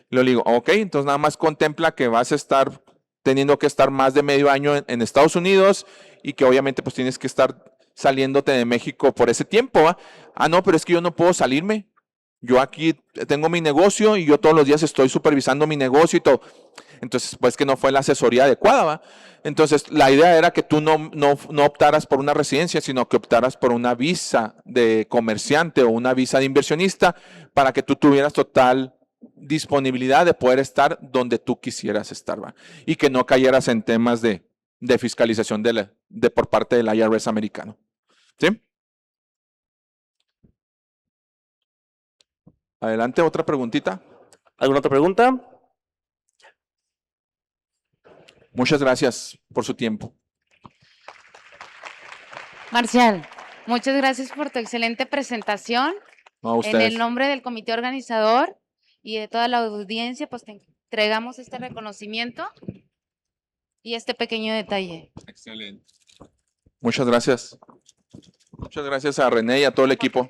Le digo, ok, entonces nada más contempla que vas a estar teniendo que estar más de medio año en Estados Unidos y que obviamente pues tienes que estar saliéndote de México por ese tiempo, ¿va? Ah, no, pero es que yo no puedo salirme. Yo aquí tengo mi negocio y yo todos los días estoy supervisando mi negocio y todo. Entonces, pues que no fue la asesoría adecuada, ¿va? Entonces, la idea era que tú no optaras por una residencia, sino que optaras por una visa de comerciante o una visa de inversionista para que tú tuvieras total disponibilidad de poder estar donde tú quisieras estar, ¿va? Y que no cayeras en temas de fiscalización por parte del IRS americano. ¿Sí? Adelante, otra preguntita. ¿Alguna otra pregunta? Muchas gracias por su tiempo. Marcial, muchas gracias por tu excelente presentación. No, a En ustedes. el nombre del comité organizador y de toda la audiencia, pues te entregamos este reconocimiento y este pequeño detalle. Excelente. Muchas gracias. Muchas gracias a René y a todo el equipo.